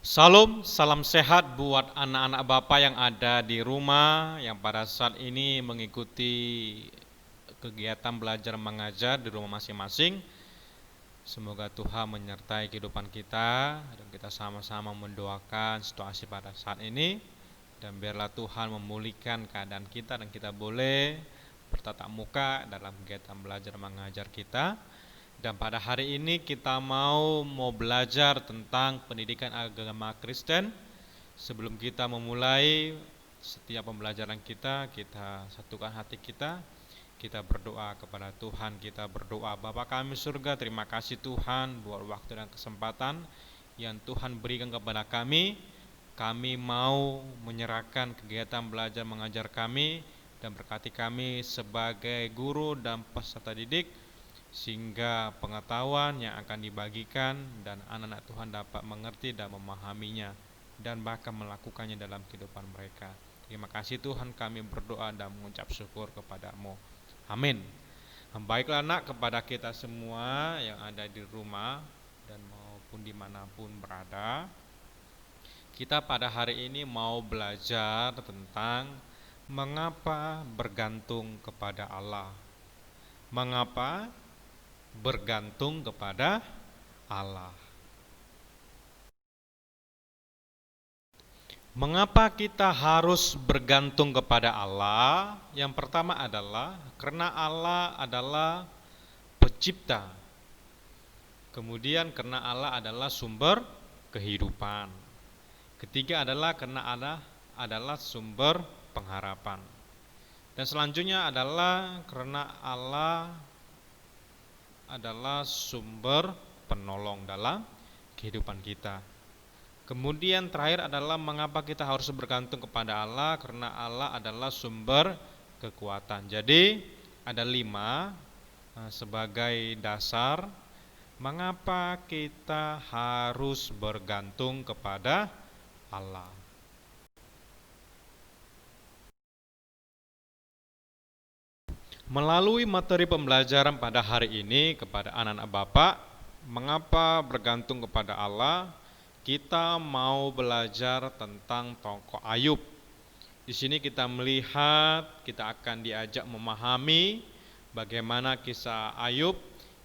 Salam, salam sehat buat anak-anak Bapak yang ada di rumah yang pada saat ini mengikuti kegiatan belajar mengajar di rumah masing-masing. Semoga Tuhan menyertai kehidupan kita dan kita sama-sama mendoakan situasi pada saat ini, dan biarlah Tuhan memulihkan keadaan kita dan kita boleh bertatap muka dalam kegiatan belajar mengajar kita. Dan pada hari ini kita mau belajar tentang pendidikan agama Kristen. Sebelum kita memulai setiap pembelajaran kita satukan hati kita berdoa kepada Tuhan. Kita berdoa, Bapa kami surga, terima kasih Tuhan buat waktu dan kesempatan yang Tuhan berikan kepada kami. Kami mau menyerahkan kegiatan belajar mengajar kami dan berkati kami sebagai guru dan peserta didik, sehingga pengetahuan yang akan dibagikan dan anak-anak Tuhan dapat mengerti dan memahaminya dan bahkan melakukannya dalam kehidupan mereka. Terima kasih Tuhan, kami berdoa dan mengucap syukur kepadamu. Amin. Baiklah nak, kepada kita semua yang ada di rumah dan maupun dimanapun berada, kita pada hari ini mau belajar tentang mengapa bergantung kepada Allah. Mengapa bergantung kepada Allah? Mengapa kita harus bergantung kepada Allah? Yang pertama adalah karena Allah adalah pencipta. Kemudian karena Allah adalah sumber kehidupan. Ketiga adalah karena Allah adalah sumber pengharapan. Dan selanjutnya adalah karena Allah adalah sumber penolong dalam kehidupan kita. Kemudian terakhir adalah mengapa kita harus bergantung kepada Allah, karena Allah adalah sumber kekuatan. Jadi ada 5 sebagai dasar mengapa kita harus bergantung kepada Allah. Melalui materi pembelajaran pada hari ini kepada anak-anak Bapak, mengapa bergantung kepada Allah, kita mau belajar tentang tokoh Ayub. Di sini kita melihat, kita akan diajak memahami bagaimana kisah Ayub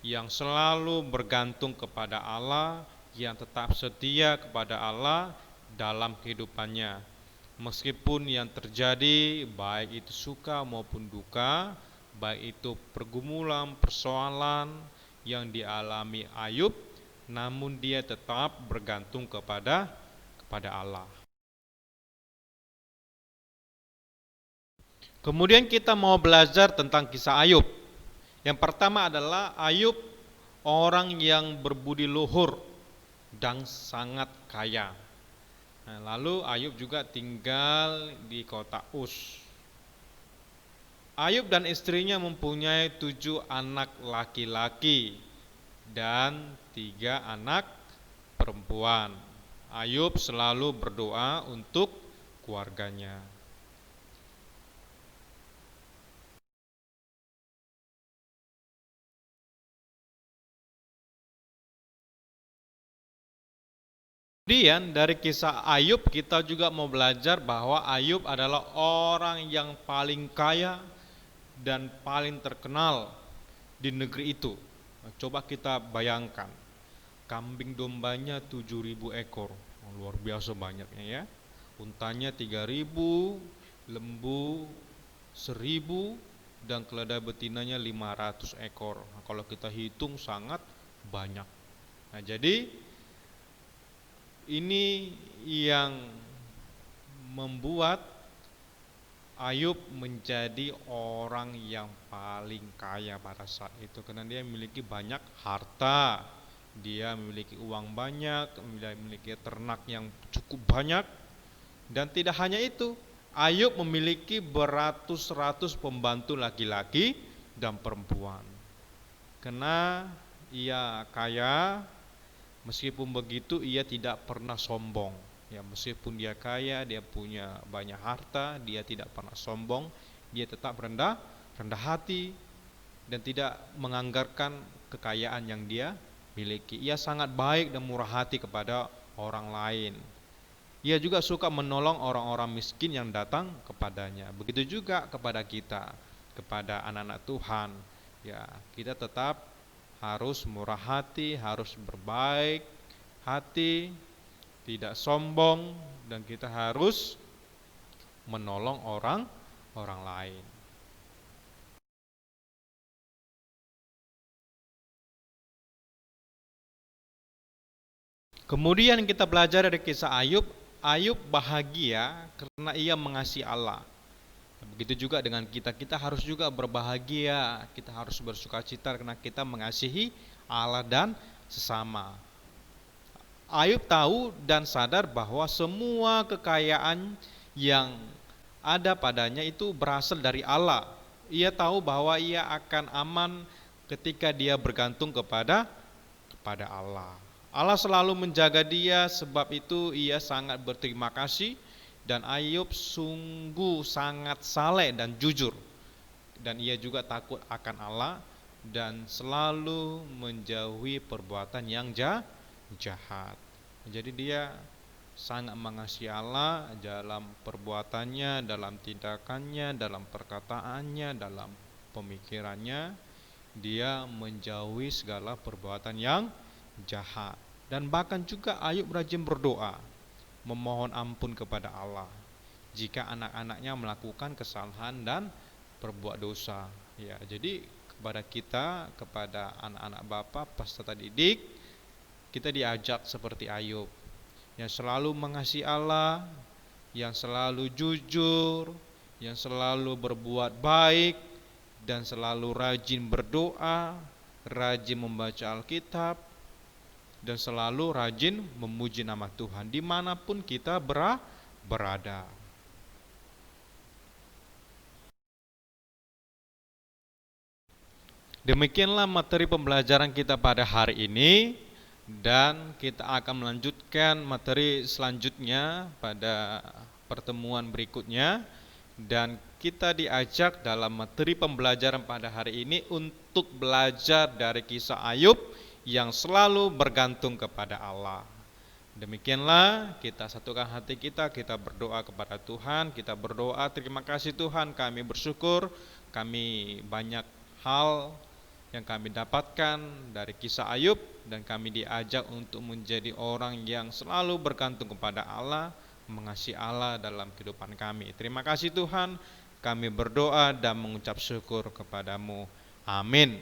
yang selalu bergantung kepada Allah, yang tetap setia kepada Allah dalam kehidupannya. Meskipun yang terjadi baik itu suka maupun duka, baik itu pergumulan, persoalan yang dialami Ayub, namun dia tetap bergantung kepada Allah. Kemudian kita mau belajar tentang kisah Ayub. Yang pertama adalah Ayub orang yang berbudi luhur dan sangat kaya. Lalu Ayub juga tinggal di kota Uz. Ayub dan istrinya mempunyai 7 anak laki-laki dan 3 anak perempuan. Ayub selalu berdoa untuk keluarganya. Kemudian dari kisah Ayub kita juga mau belajar bahwa Ayub adalah orang yang paling kaya dan paling terkenal di negeri itu. Coba kita bayangkan, kambing dombanya 7.000 ekor, luar biasa banyaknya ya. Untanya 3.000, lembu 1.000, dan keledai betinanya 500 ekor. Kalau kita hitung sangat banyak. Jadi ini yang membuat Ayub menjadi orang yang paling kaya pada saat itu, karena dia memiliki banyak harta, dia memiliki uang banyak, dia memiliki ternak yang cukup banyak. Dan tidak hanya itu, Ayub memiliki beratus-ratus pembantu laki-laki dan perempuan. Karena ia kaya, meskipun begitu ia tidak pernah sombong. Ya, meskipun dia kaya, dia punya banyak harta, dia tidak pernah sombong, dia tetap rendah hati dan tidak menganggarkan kekayaan yang dia miliki. Ia sangat baik dan murah hati kepada orang lain. Ia juga suka menolong orang-orang miskin yang datang kepadanya. Begitu juga kepada kita, kepada anak-anak Tuhan. Ya, kita tetap harus murah hati, harus berbaik hati, tidak sombong, dan kita harus menolong orang lain. Kemudian kita belajar dari kisah Ayub. Ayub bahagia karena ia mengasihi Allah. Begitu juga dengan kita, kita harus juga berbahagia, kita harus bersukacita karena kita mengasihi Allah dan sesama. Ayub tahu dan sadar bahwa semua kekayaan yang ada padanya itu berasal dari Allah. Ia tahu bahwa ia akan aman ketika dia bergantung kepada Allah. Allah selalu menjaga dia, sebab itu ia sangat berterima kasih. Dan Ayub sungguh sangat saleh dan jujur. Dan ia juga takut akan Allah dan selalu menjauhi perbuatan yang jahat. Jadi dia sangat mengasihi Allah dalam perbuatannya, dalam tindakannya, dalam perkataannya, dalam pemikirannya. Dia menjauhi segala perbuatan yang jahat. Dan bahkan juga Ayub rajin berdoa, memohon ampun kepada Allah jika anak-anaknya melakukan kesalahan dan berbuat dosa. Ya, jadi kepada kita, kepada anak-anak Bapak, peserta didik, kita diajak seperti Ayub, yang selalu mengasihi Allah, yang selalu jujur, yang selalu berbuat baik, dan selalu rajin berdoa, rajin membaca Alkitab, dan selalu rajin memuji nama Tuhan dimanapun kita berada. Demikianlah materi pembelajaran kita pada hari ini, dan kita akan melanjutkan materi selanjutnya pada pertemuan berikutnya. Dan kita diajak dalam materi pembelajaran pada hari ini untuk belajar dari kisah Ayub yang selalu bergantung kepada Allah. Demikianlah, kita satukan hati kita berdoa kepada Tuhan, kita berdoa, terima kasih Tuhan, kami bersyukur, kami banyak hal yang kami dapatkan dari kisah Ayub, dan kami diajak untuk menjadi orang yang selalu bergantung kepada Allah, mengasihi Allah dalam kehidupan kami. Terima kasih Tuhan, kami berdoa dan mengucap syukur kepadamu. Amin.